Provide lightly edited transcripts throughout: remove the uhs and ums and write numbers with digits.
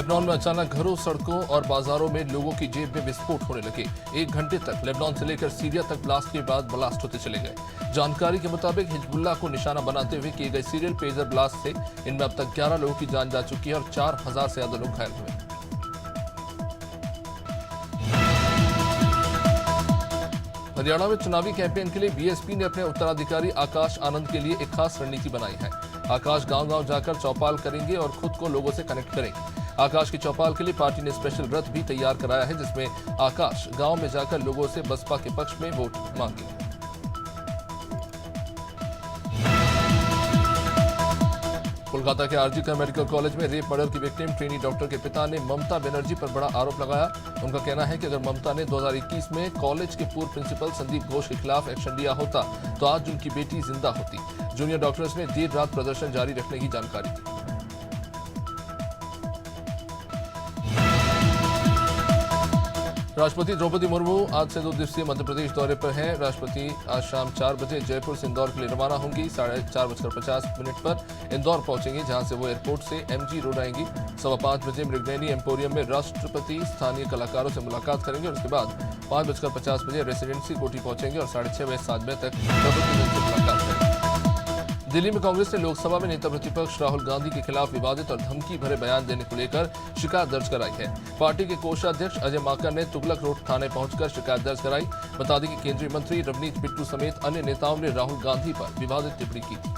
Lebanon में अचानक घरों, सड़कों और बाजारों में लोगों की जेब में विस्फोट होने लगे। 1 घंटे तक लेबनान से लेकर सीरिया तक ब्लास्ट के बाद ब्लास्ट होते चले गए। जानकारी के मुताबिक हिजबुल्लाह को निशाना बनाते हुए किए गए सीरियल पेजर ब्लास्ट से इनमें अब तक 11 लोगों की जान जा चुकी है और 4000 से ज्यादा लोग घायल हुए। हरियाणा में चुनावी कैंपेन के लिए बीएसपी ने अपने उत्तराधिकारी आकाश आनंद के लिए एक खास रणनीति बनाई है। आकाश गांव-गांव जाकर चौपाल करेंगे और खुद को लोगों से कनेक्ट करेंगे। आकाश की चौपाल के लिए पार्टी ने स्पेशल रथ भी तैयार कराया है, जिसमें आकाश गांव में जाकर लोगों से बसपा के पक्ष में वोट मांगेंगे। कोलकाता के आरजी कर मेडिकल कॉलेज में रेप मर्डर की विक्टिम ट्रेनी डॉक्टर के पिता ने ममता बनर्जी पर बड़ा आरोप लगाया। उनका कहना है कि अगर ममता ने 2021 में कॉलेज के पूर्व प्रिंसिपल संदीप घोष के खिलाफ एक्शन लिया होता तो आज उनकी बेटी जिंदा होती। जूनियर डॉक्टर्स ने देर रात प्रदर्शन जारी रखने की जानकारी दी। राष्ट्रपति द्रौपदी मुर्मू आज से 2 दिवसीय मध्य प्रदेश दौरे पर हैं। राष्ट्रपति आज शाम 4 बजे जयपुर से इंदौर के लिए रवाना होंगी। 4:50 पर इंदौर पहुंचेंगे, जहां से वो एयरपोर्ट से एमजी रोड आएंगी। 5:15 बजे मृगनयनी एम्पोरियम में राष्ट्रपति स्थानीय कलाकारों से मुलाकात करेंगे और उसके बाद 5:50 रेसिडेंसी कोठी पहुंचेंगे और 6:30 बजे 7 बजे तक प्रबुद्धजन से मुलाकात करेंगे। दिल्ली में कांग्रेस ने लोकसभा में नेता प्रतिपक्ष राहुल गांधी के खिलाफ विवादित और धमकी भरे बयान देने को लेकर शिकायत दर्ज कराई है। पार्टी के कोषाध्यक्ष अजय माकन ने तुगलक रोड थाने पहुंचकर शिकायत दर्ज कराई। बता दें कि केंद्रीय मंत्री रवनीत बिट्टू समेत अन्य नेताओं ने राहुल गांधी पर विवादित टिप्पणी की थी।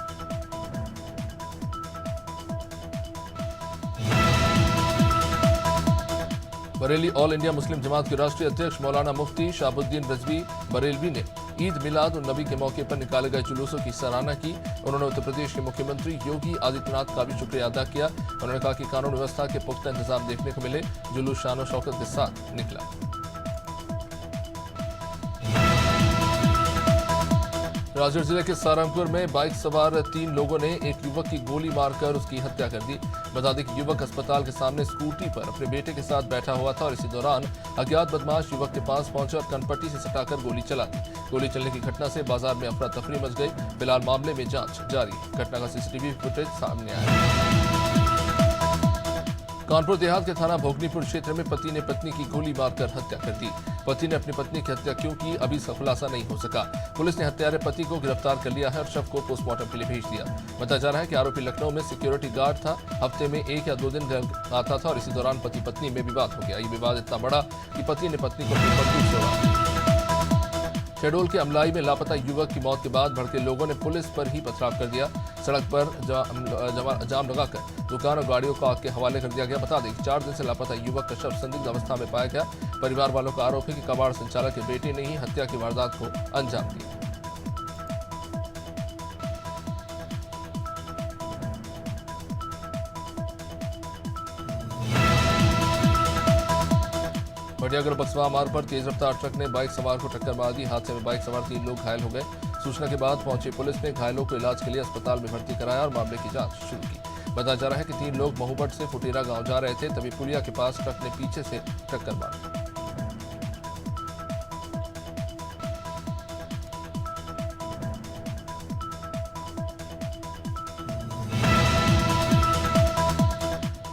बरेली ऑल इंडिया मुस्लिम जमात के राष्ट्रीय अध्यक्ष मौलाना मुफ्ती शाहबुद्दीन रजवी बरेलवी ने ईद मिलाद उन नबी के मौके पर निकाले गए जुलूसों की सराहना की। उन्होंने उत्तर प्रदेश के मुख्यमंत्री योगी आदित्यनाथ का भी शुक्रिया अदा किया। उन्होंने कहा कि कानून व्यवस्था के पुख्ता इंतजाम देखने को मिले। जुलूस शान और शौकत के साथ निकला। राजगढ़ जिले के सारंगपुर में बाइक सवार 3 लोगों ने एक युवक की गोली मारकर उसकी हत्या कर दी। बता दें कि युवक अस्पताल के सामने स्कूटी पर अपने बेटे के साथ बैठा हुआ था और इसी दौरान अज्ञात बदमाश युवक के पास पहुंचे और कनपट्टी से सटाकर गोली चला दी। गोली चलने की घटना से बाजार में अफरा तफरी मच गई। फिलहाल मामले में जांच जारी है। घटना का सीसीटीवी फुटेज सामने आया है। कानपुर देहात के थाना भोगनीपुर क्षेत्र में पति ने पत्नी की गोली मारकर हत्या कर दी। पति ने अपनी पत्नी की हत्या क्यों की, अभी खुलासा नहीं हो सका। पुलिस ने हत्यारे पति को गिरफ्तार कर लिया है और शव को पोस्टमार्टम के लिए भेज दिया। बताया जा रहा है कि आरोपी लखनऊ में सिक्योरिटी गार्ड था। हफ्ते में 1 या 2 दिन घर आता था और इसी दौरान पति पत्नी में विवाद हो गया। ये विवाद इतना बड़ा कि पति ने पत्नी को अपनी बंदूक से मारा। शहडोल के अमलाई में लापता युवक की मौत के बाद भड़के लोगों ने पुलिस पर ही पथराव कर दिया। सड़क पर जाम लगाकर दुकान और गाड़ियों को आग के हवाले कर दिया गया। बता दें कि 4 दिन से लापता युवक का शव संदिग्ध अवस्था में पाया गया। परिवार वालों का आरोप है कि कबाड़ संचालक के बेटे ने ही हत्या की वारदात को अंजाम दिया। मटियागढ़ बक्सवा मार्ग पर तेज रफ्तार ट्रक ने बाइक सवार को टक्कर मार दी। हादसे में बाइक सवार 3 लोग घायल हो गए। सूचना के बाद पहुंची पुलिस ने घायलों को इलाज के लिए अस्पताल में भर्ती कराया और मामले की जांच शुरू की। बताया जा रहा है कि 3 लोग महुबट से फुटेरा गांव जा रहे थे, तभी पुलिया के पास ट्रक ने पीछे से टक्कर मारी।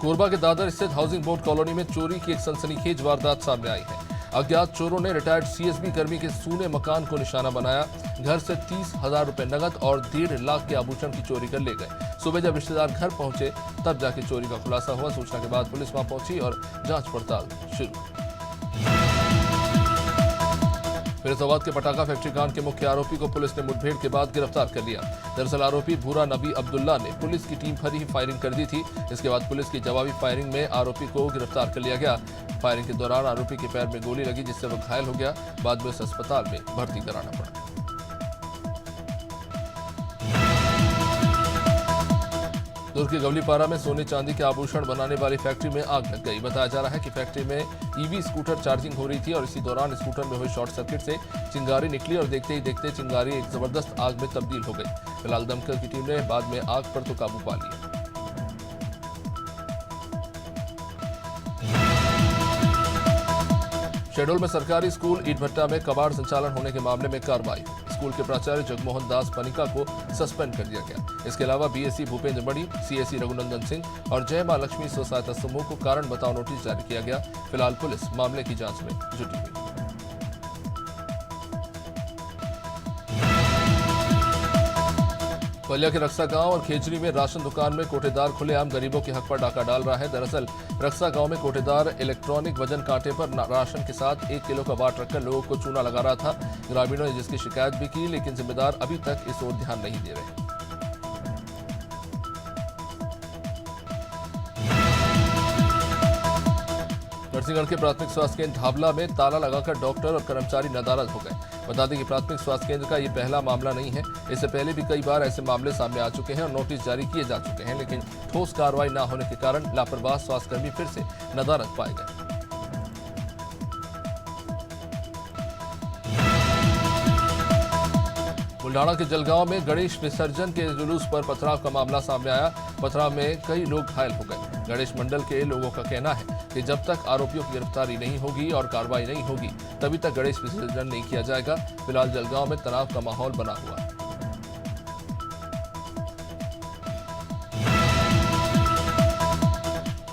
कोरबा के दादर स्थित हाउसिंग बोर्ड कॉलोनी में चोरी की एक सनसनीखेज वारदात सामने आई है। अज्ञात चोरों ने रिटायर्ड सीएसबी कर्मी के सूने मकान को निशाना बनाया। घर से 30,000 रुपए नकद और 1.5 लाख के आभूषण की चोरी कर ले गए। सुबह जब रिश्तेदार घर पहुंचे तब जाके चोरी का खुलासा हुआ। सूचना के बाद पुलिस वहां पहुंची और जांच पड़ताल शुरू। फिरोजाबाद के पटाखा फैक्ट्री कांड के मुख्य आरोपी को पुलिस ने मुठभेड़ के बाद गिरफ्तार कर लिया। दरअसल आरोपी भूरा नबी अब्दुल्ला ने पुलिस की टीम पर ही फायरिंग कर दी थी। इसके बाद पुलिस की जवाबी फायरिंग में आरोपी को गिरफ्तार कर लिया गया। फायरिंग के दौरान आरोपी के पैर में गोली लगी, जिससे वो घायल हो गया। बाद में उसे अस्पताल में भर्ती कराना पड़ा। दुर्ग के गवलीपारा में सोने चांदी के आभूषण बनाने वाली फैक्ट्री में आग लग गई। बताया जा रहा है कि फैक्ट्री में ईवी स्कूटर चार्जिंग हो रही थी और इसी दौरान स्कूटर में हुए शॉर्ट सर्किट से चिंगारी निकली और देखते ही देखते चिंगारी एक जबरदस्त आग में तब्दील हो गई। फिलहाल दमकल की टीम ने बाद में आग पर तो काबू पा लिया। शहडोल में सरकारी स्कूल ईट भट्टा में कबाड़ संचालन होने के मामले में कार्रवाई। स्कूल के प्राचार्य जगमोहन दास पनिका को सस्पेंड कर दिया गया। इसके अलावा बीएससी भूपेंद्र मणि, सीएससी रघुनंदन सिंह और जय मां लक्ष्मी स्व सहायता समूह को कारण बताओ नोटिस जारी किया गया। फिलहाल पुलिस मामले की जांच में जुटी हुई। बलिया के रक्सा गांव और खेजरी में राशन दुकान में कोटेदार खुलेआम गरीबों के हक पर डाका डाल रहा है। दरअसल रक्सा गांव में कोटेदार इलेक्ट्रॉनिक वजन कांटे पर राशन के साथ 1 किलो का बाट रखकर लोगों को चूना लगा रहा था। ग्रामीणों ने जिसकी शिकायत भी की, लेकिन जिम्मेदार अभी तक इस ओर ध्यान नहीं दे रहे। नरसिंहगढ़ के प्राथमिक स्वास्थ्य केंद्र धाबला में ताला लगाकर डॉक्टर और कर्मचारी नदारद हो गए। बता दें कि प्राथमिक स्वास्थ्य केंद्र का ये पहला मामला नहीं है। इससे पहले भी कई बार ऐसे मामले सामने आ चुके हैं और नोटिस जारी किए जा चुके हैं, लेकिन ठोस कार्रवाई न होने के कारण लापरवाह स्वास्थ्यकर्मी फिर से नदारद पाए गए। बुल्ढाना के जलगांव में गणेश विसर्जन के जुलूस पर पथराव का मामला सामने आया। पथराव में कई लोग घायल हो गए। गणेश मंडल के लोगों का कहना है कि जब तक आरोपियों की गिरफ्तारी नहीं होगी और कार्रवाई नहीं होगी, तभी तक गणेश विसर्जन नहीं किया जाएगा। फिलहाल जलगांव में तनाव का माहौल बना हुआ है।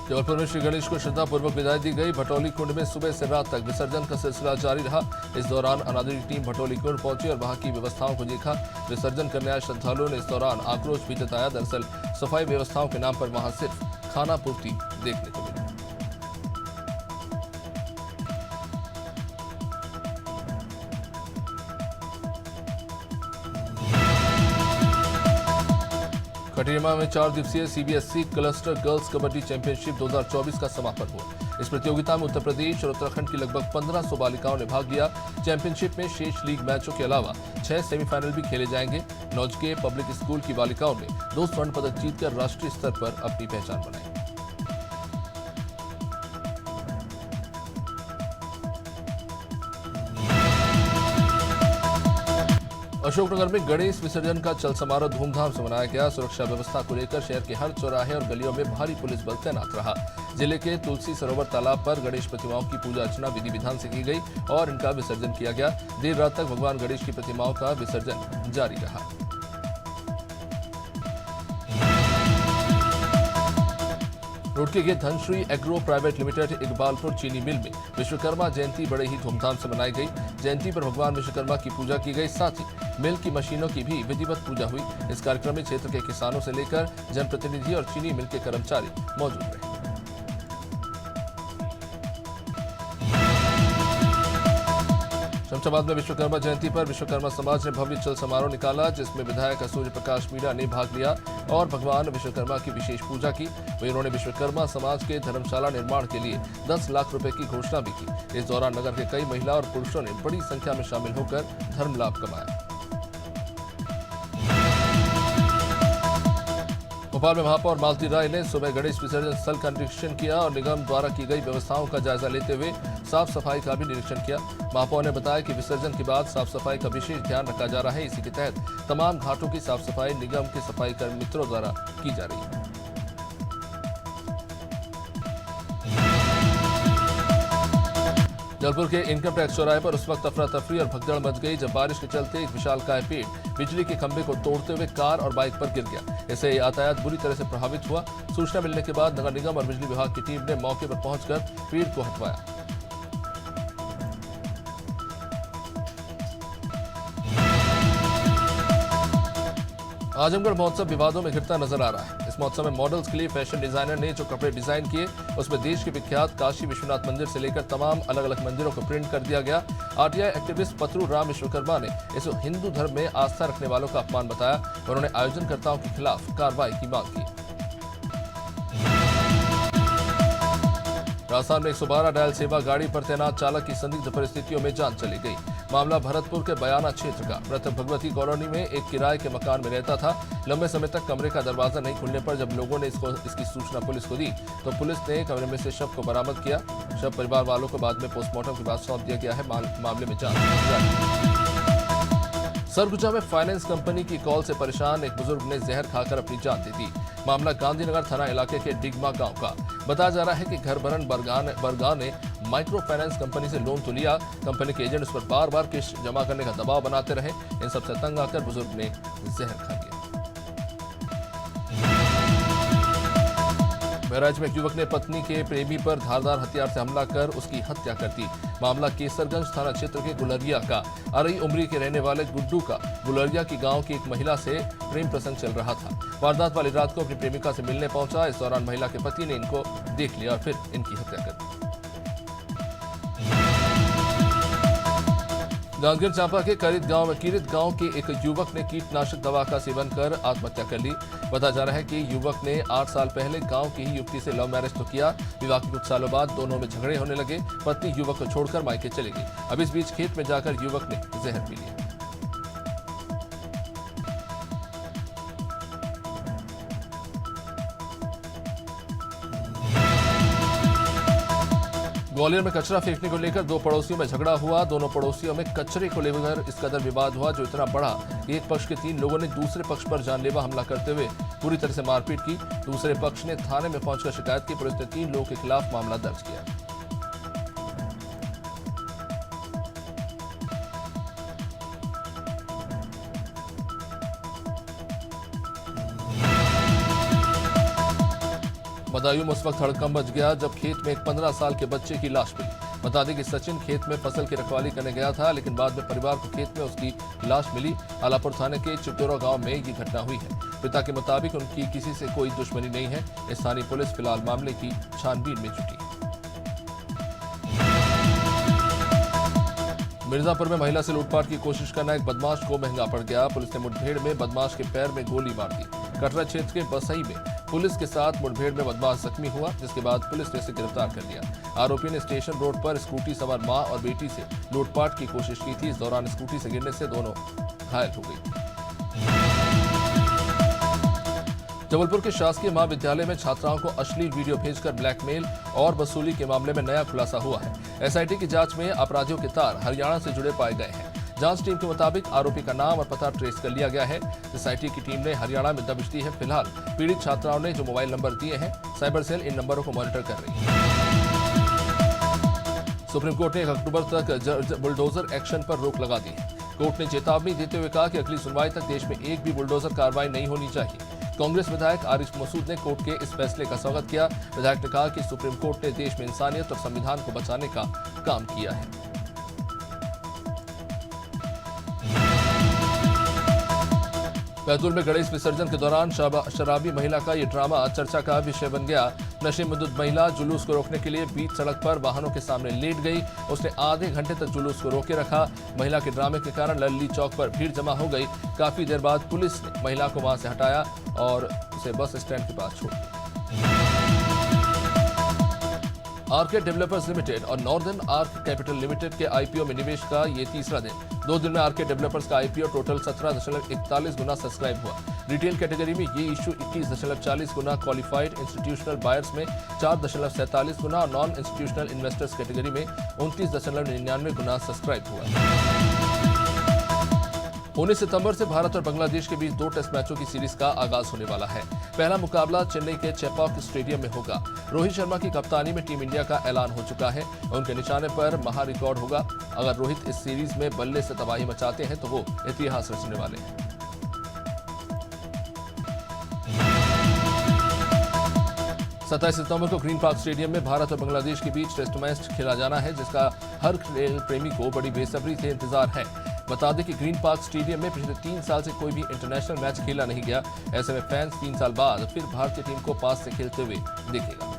जबलपुर में श्री गणेश को श्रद्धापूर्वक विदाई दी गई। भटौली कुंड में सुबह से रात तक विसर्जन का सिलसिला जारी रहा। इस दौरान अनादरी टीम भटौली कुंड पहुंची और वहां की व्यवस्थाओं को देखा। विसर्जन करने आए श्रद्धालुओं ने इस दौरान आक्रोश भी जताया। दरअसल सफाई व्यवस्थाओं के नाम पर वहां सिर्फ खाना पूर्ति देखने को मिली। खटीमा में 4 दिवसीय CBSE cluster girls kabaddi championship 2024 का समापन हुआ। इस प्रतियोगिता में उत्तर प्रदेश और उत्तराखंड की लगभग 1500 बालिकाओं ने भाग लिया। चैंपियनशिप में शेष लीग मैचों के अलावा 6 सेमीफाइनल भी खेले जाएंगे। नौज के पब्लिक स्कूल की बालिकाओं ने 2 स्वर्ण पदक जीतकर राष्ट्रीय स्तर पर अपनी पहचान बनाई। अशोकनगर में गणेश विसर्जन का चल समारोह धूमधाम से मनाया गया। सुरक्षा व्यवस्था को लेकर शहर के हर चौराहे और गलियों में भारी पुलिस बल तैनात रहा। जिले के तुलसी सरोवर तालाब पर गणेश प्रतिमाओं की पूजा अर्चना विधि विधान से की गई और इनका विसर्जन किया गया। देर रात तक भगवान गणेश की प्रतिमाओं का विसर्जन जारी रहा। रुड़की के Dhanashree agro private limited Iqbalpur चीनी मिल में विश्वकर्मा जयंती बड़े ही धूमधाम से मनाई गई। जयंती पर भगवान विश्वकर्मा की पूजा की गई। साथ ही मिल की मशीनों की भी विधिवत पूजा हुई। इस कार्यक्रम में क्षेत्र के किसानों से लेकर जनप्रतिनिधि और चीनी मिल के कर्मचारी मौजूद रहे। शमशाबाद में विश्वकर्मा जयंती पर विश्वकर्मा समाज ने भव्य चल समारोह निकाला, जिसमें विधायक सूर्य प्रकाश मीणा ने भाग लिया और भगवान विश्वकर्मा की विशेष पूजा की। वहीं उन्होंने विश्वकर्मा समाज के धर्मशाला निर्माण के लिए 10 लाख रुपए की घोषणा भी की। इस दौरान नगर के कई महिला और पुरुषों ने बड़ी संख्या में शामिल होकर धर्म लाभ कमाया। भोपाल में महापौर मालती राय ने सुबह गणेश विसर्जन स्थल का निरीक्षण किया और निगम द्वारा की गई व्यवस्थाओं का जायजा लेते हुए साफ सफाई का भी निरीक्षण किया। महापौर ने बताया कि विसर्जन के बाद साफ सफाई का विशेष ध्यान रखा जा रहा है। इसी के तहत तमाम घाटों की साफ सफाई निगम के सफाई कर्मी मित्रों द्वारा की जा रही है। जबलपुर के इनकम टैक्स चौराहे पर उस वक्त अफरा तफरी और भगदड़ मच गई जब बारिश के चलते एक विशालकाय पेड़ बिजली के खंभे को तोड़ते हुए कार और बाइक पर गिर गया। इससे यातायात बुरी तरह से प्रभावित हुआ। सूचना मिलने के बाद नगर निगम और बिजली विभाग की टीम ने मौके पर पहुंचकर पेड़ को हटवाया। आजमगढ़ महोत्सव विवादों में घिरता नजर आ रहा है। इस महोत्सव में मॉडल्स के लिए फैशन डिजाइनर ने जो कपड़े डिजाइन किए, उसमें देश के विख्यात काशी विश्वनाथ मंदिर से लेकर तमाम अलग अलग मंदिरों को प्रिंट कर दिया गया। आरटीआई एक्टिविस्ट पतरू राम विश्वकर्मा ने इसे हिंदू धर्म में आस्था रखने वालों का अपमान बताया। उन्होंने आयोजनकर्ताओं के खिलाफ कार्रवाई की मांग की। राजस्थान में 112 डायल सेवा गाड़ी पर तैनात चालक की संदिग्ध परिस्थितियों में जान चली गई। मामला भरतपुर के बयाना क्षेत्र का। मृतक भगवती कॉलोनी में एक किराए के मकान में रहता था। लंबे समय तक कमरे का दरवाजा नहीं खुलने पर जब लोगों ने इसकी सूचना पुलिस को दी तो पुलिस ने कमरे में से शव को बरामद किया। शव परिवार वालों को बाद में पोस्टमार्टम के बाद सौंप दिया गया है। मामले में जांच जारी। सरगुजा में फाइनेंस कंपनी की कॉल से परेशान एक बुजुर्ग ने जहर खाकर अपनी जान दे दी। मामला गांधीनगर थाना इलाके के डिगमा गांव का। बताया जा रहा है कि घरभरन बरगाह ने माइक्रो फाइनेंस कंपनी से लोन तो लिया, कंपनी के एजेंट उस पर बार बार किस्त जमा करने का दबाव बनाते रहे। इन सबसे तंग आकर बुजुर्ग ने जहर खा लिया। बहराइच में एक युवक ने पत्नी के प्रेमी पर धारदार हथियार से हमला कर उसकी हत्या कर दी। मामला केसरगंज थाना क्षेत्र के गुलरिया का। अरई उमरी के रहने वाले गुड्डू का गुलरिया की गांव की एक महिला से प्रेम प्रसंग चल रहा था। वारदात वाली रात को अपनी प्रेमिका से मिलने पहुंचा। इस दौरान महिला के पति ने इनको देख लिया और फिर इनकी हत्या कर दी। जांजगीर चांपा के किरित गांव के एक युवक ने कीटनाशक दवा का सेवन कर आत्महत्या कर ली। बताया जा रहा है कि युवक ने 8 साल पहले गांव की ही युवती से लव मैरिज तो किया। विवाह के कुछ सालों बाद दोनों में झगड़े होने लगे। पत्नी युवक को छोड़कर मायके चली गई। अब इस बीच खेत में जाकर युवक ने जहर पी लिया। ग्वालियर में कचरा फेंकने को लेकर 2 पड़ोसियों में झगड़ा हुआ। दोनों पड़ोसियों में कचरे को लेकर इस कदर विवाद हुआ जो इतना बढ़ा कि एक पक्ष के 3 लोगों ने दूसरे पक्ष पर जानलेवा हमला करते हुए पूरी तरह से मारपीट की। दूसरे पक्ष ने थाने में पहुंचकर शिकायत की। पुलिस ने 3 लोगों के खिलाफ मामला दर्ज किया। बदायूं में उस वक्त हड़कंप मच गया जब खेत में एक 15 साल के बच्चे की लाश मिली। बता दें कि सचिन खेत में फसल की रखवाली करने गया था, लेकिन बाद में परिवार को खेत में उसकी लाश मिली। आलापुर थाने के चिटोरा गांव में ये घटना हुई है। पिता के मुताबिक उनकी किसी से कोई दुश्मनी नहीं है। स्थानीय पुलिस फिलहाल मामले की छानबीन में जुटी है। मिर्जापुर में महिला से लूटपाट की कोशिश करना एक बदमाश को महंगा पड़ गया। पुलिस ने मुठभेड़ में बदमाश के पैर में गोली मार दी। कटरा क्षेत्र के बसई में पुलिस के साथ मुठभेड़ में बदमाश जख्मी हुआ, जिसके बाद पुलिस ने इसे गिरफ्तार कर लिया। आरोपी ने स्टेशन रोड पर स्कूटी सवार मां और बेटी से लूटपाट की कोशिश की थी। इस दौरान स्कूटी से गिरने से दोनों घायल हो गई। जबलपुर के शासकीय महाविद्यालय में छात्राओं को अश्लील वीडियो भेजकर ब्लैकमेल और वसूली के मामले में नया खुलासा हुआ है। एसआईटी की जांच में अपराधियों के तार हरियाणा से जुड़े पाए गए हैं। जांच टीम के मुताबिक आरोपी का नाम और पता ट्रेस कर लिया गया है। एसआईटी की टीम ने हरियाणा में दबिश दी है। फिलहाल पीड़ित छात्राओं ने जो मोबाइल नंबर दिए हैं, साइबर सेल इन नंबरों को मॉनिटर कर रही है। सुप्रीम कोर्ट ने 1 अक्टूबर तक बुलडोजर एक्शन पर रोक लगा दी है। कोर्ट ने चेतावनी देते हुए कहा कि अगली सुनवाई तक देश में एक भी बुलडोजर कार्रवाई नहीं होनी चाहिए। कांग्रेस विधायक आरिफ मसूद ने कोर्ट के इस फैसले का स्वागत किया। विधायक ने कहा कि सुप्रीम कोर्ट ने देश में इंसानियत और संविधान को बचाने का काम किया है। बैतूल में गणेश विसर्जन के दौरान शराबी महिला का ये ड्रामा चर्चा का विषय बन गया। नशे में धुत महिला जुलूस को रोकने के लिए बीच सड़क पर वाहनों के सामने लेट गई। उसने आधे घंटे तक जुलूस को रोके रखा। महिला के ड्रामे के कारण लल्ली चौक पर भीड़ जमा हो गई। काफी देर बाद पुलिस ने महिला को वहां से हटाया और उसे बस स्टैंड के पास छोड़ दिया। आरके डेवलपर्स लिमिटेड और नॉर्दर्न आर्क कैपिटल लिमिटेड के आईपीओ में निवेश का ये तीसरा दिन। 2 दिन में आरके डेवलपर्स का आईपीओ टोटल 17.41 गुना सब्सक्राइब हुआ। रिटेल कैटेगरी में ये इशू 21.40 गुना, क्वालिफाइड इंस्टीट्यूशनल बायर्स में 4.47 गुना और नॉन इंस्टीट्यूशनल इन्वेस्टर्स कैटेगरी में 29.99 गुना सब्सक्राइब हुआ। 19 सितंबर से भारत और बांग्लादेश के बीच 2 टेस्ट मैचों की सीरीज का आगाज होने वाला है। पहला मुकाबला चेन्नई के चेपॉक स्टेडियम में होगा। रोहित शर्मा की कप्तानी में टीम इंडिया का ऐलान हो चुका है। उनके निशाने पर महा रिकॉर्ड होगा। अगर रोहित इस सीरीज में बल्ले से तबाही मचाते हैं तो वो इतिहास रचने वाले हैं। 27 सितंबर को ग्रीन पार्क स्टेडियम में भारत और बांग्लादेश के बीच टेस्ट मैच खेला जाना है, जिसका हर खेल प्रेमी को बड़ी बेसब्री से इंतजार है। बता दें कि ग्रीन पार्क स्टेडियम में पिछले 3 साल से कोई भी इंटरनेशनल मैच खेला नहीं गया। ऐसे में फैंस 3 साल बाद फिर भारतीय टीम को पास से खेलते हुए देखेगा।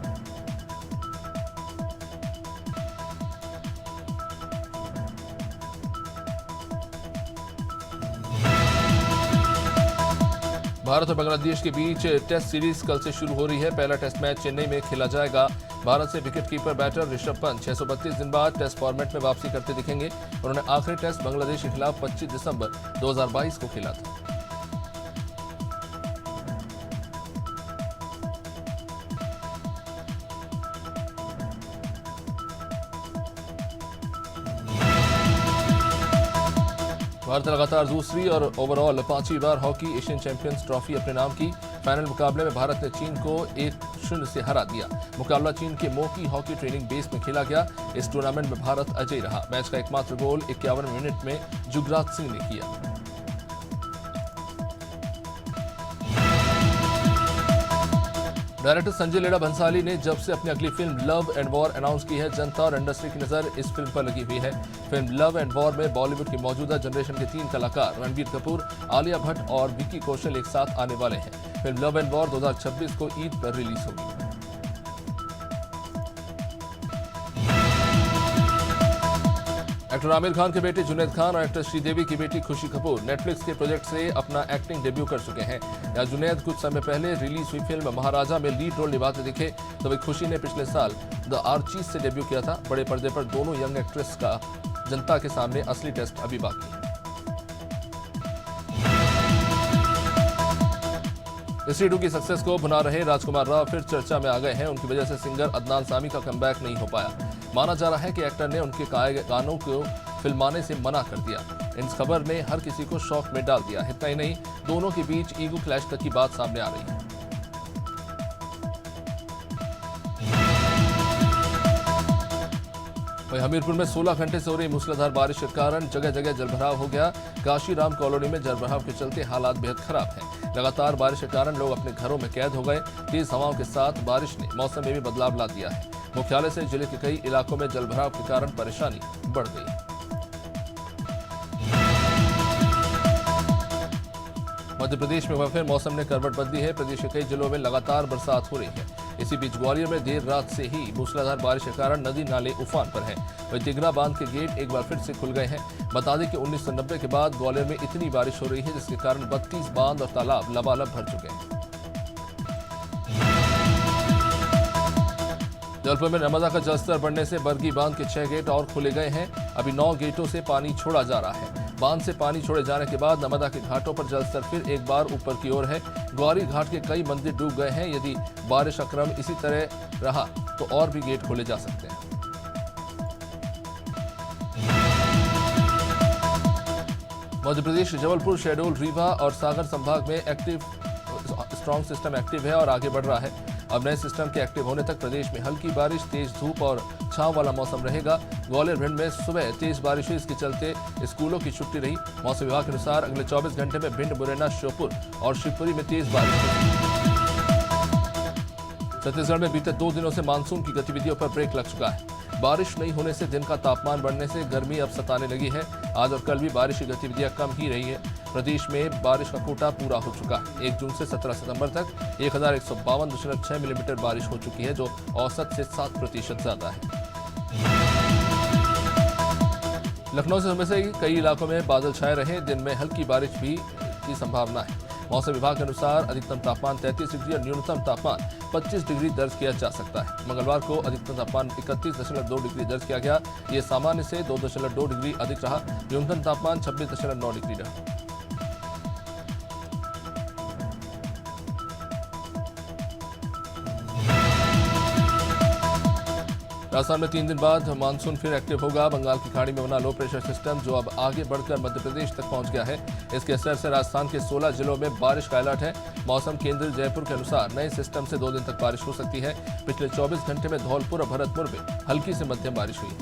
भारत और बांग्लादेश के बीच टेस्ट सीरीज कल से शुरू हो रही है। पहला टेस्ट मैच चेन्नई में खेला जाएगा। भारत से विकेटकीपर बैटर ऋषभ पंत 632 दिन बाद टेस्ट फॉर्मेट में वापसी करते दिखेंगे। उन्होंने आखिरी टेस्ट बांग्लादेश के खिलाफ 25 दिसंबर 2022 को खेला था। भारत लगातार दूसरी और ओवरऑल 5वीं बार हॉकी एशियन चैंपियंस ट्रॉफी अपने नाम की। फाइनल मुकाबले में भारत ने चीन को 1-0 से हरा दिया। मुकाबला चीन के मोकी हॉकी ट्रेनिंग बेस में खेला गया। इस टूर्नामेंट में भारत अजय रहा। मैच का एकमात्र गोल 51 मिनट में जुगराज सिंह ने किया। डायरेक्टर संजय लीला भंसाली ने जब से अपनी अगली film love and war announce की है, जनता और इंडस्ट्री की नजर इस फिल्म पर लगी हुई है। फिल्म लव एंड वॉर में बॉलीवुड की मौजूदा जनरेशन के 3 कलाकार रणबीर कपूर, आलिया भट्ट और विक्की कौशल एक साथ आने वाले हैं। फिल्म लव एंड वॉर 2026 को ईद पर रिलीज होगी। एक्टर आमिर खान के बेटे जुनैद खान और एक्टर श्रीदेवी की बेटी खुशी कपूर नेटफ्लिक्स के प्रोजेक्ट से अपना एक्टिंग डेब्यू कर चुके हैं। यहाँ जुनैद कुछ समय पहले रिलीज हुई फिल्म महाराजा में लीड रोल निभाते दिखे, तो वही खुशी ने पिछले साल द आर्चीज से डेब्यू किया था। बड़े पर्दे पर दोनों यंग एक्ट्रेस का जनता के सामने असली टेस्ट अभी बाकी है। स्त्री 2 की सक्सेस को भुना रहे राजकुमार राव फिर चर्चा में आ गए हैं। उनकी वजह से सिंगर अदनान सामी का कमबैक नहीं हो पाया। माना जा रहा है कि एक्टर ने उनके गाए गए गानों को फिल्माने से मना कर दिया। इस खबर ने हर किसी को शॉक में डाल दिया। इतना ही नहीं, दोनों के बीच ईगो क्लैश तक की बात सामने आ रही है। वहीं हमीरपुर में 16 घंटे से हो रही मूसलाधार बारिश के कारण जगह जगह जलभराव हो गया। काशीराम कॉलोनी में जलभराव के चलते हालात बेहद खराब हैं। लगातार बारिश के कारण लोग अपने घरों में कैद हो गए। तेज हवाओं के साथ बारिश ने मौसम में भी बदलाव ला दिया है। मुख्यालय से जिले के कई इलाकों में जलभराव के कारण परेशानी बढ़ गई। मध्य प्रदेश में फिर मौसम ने करवट बदली है। प्रदेश के कई जिलों में लगातार बरसात हो रही है। इसी बीच ग्वालियर में देर रात से ही मूसलाधार बारिश के कारण नदी नाले उफान पर हैं। वहीं तिगरा बांध के गेट एक बार फिर से खुल गए हैं। बता दें कि 1990 के बाद ग्वालियर में इतनी बारिश हो रही है जिसके कारण 32 बांध और तालाब लबालब भर चुके हैं। जबलपुर में नर्मदा का जलस्तर बढ़ने से बरगी बांध के 6 गेट और खोले गए हैं। अभी 9 गेटों से पानी छोड़ा जा रहा है। बांध से पानी छोड़े जाने के बाद नर्मदा के घाटों पर जलस्तर फिर एक बार ऊपर की ओर है। ग्वारी घाट के कई मंदिर डूब गए हैं। यदि बारिश का क्रम इसी तरह रहा तो और भी गेट खोले जा सकते हैं। मध्य प्रदेश जबलपुर, शहडोल, रीवा और सागर संभाग में स्ट्रॉन्ग सिस्टम एक्टिव है और आगे बढ़ रहा है। अब नए सिस्टम के एक्टिव होने तक प्रदेश में हल्की बारिश, तेज धूप और छांव वाला मौसम रहेगा। ग्वालियर भिंड में सुबह तेज बारिश हुई, इसके चलते स्कूलों की छुट्टी रही। मौसम विभाग के अनुसार अगले 24 घंटे में भिंड, मुरैना, श्योपुर और शिवपुरी में तेज बारिश होगी। छत्तीसगढ़ में बीते 2 दिनों से मानसून की गतिविधियों पर ब्रेक लग चुका है। बारिश नहीं होने से दिन का तापमान बढ़ने से गर्मी अब सताने लगी है। आज और कल भी बारिश की गतिविधियां कम ही रही है। प्रदेश में बारिश का कोटा पूरा हो चुका है। 1 जून से 17 सितंबर तक 1152.6 मिलीमीटर बारिश हो चुकी है, जो औसत से 7% ज्यादा है। लखनऊ से सुबह से ही कई इलाकों में बादल छाए रहे। दिन में हल्की बारिश भी की संभावना है। मौसम विभाग के अनुसार अधिकतम तापमान 33 डिग्री और न्यूनतम तापमान 25 डिग्री दर्ज किया जा सकता है। मंगलवार को अधिकतम तापमान 31.2 डिग्री दर्ज किया गया। ये सामान्य से 2.2 डिग्री अधिक रहा। न्यूनतम तापमान 26.9 डिग्री रहा। राजस्थान में 3 दिन बाद मानसून फिर एक्टिव होगा। बंगाल की खाड़ी में बना लो प्रेशर सिस्टम जो अब आगे बढ़कर मध्य प्रदेश तक पहुंच गया है। इसके असर से राजस्थान के 16 जिलों में बारिश का अलर्ट है। मौसम केंद्र जयपुर के अनुसार नए सिस्टम से 2 दिन तक बारिश हो सकती है। पिछले 24 घंटे में धौलपुर और भरतपुर में हल्की से मध्यम बारिश हुई।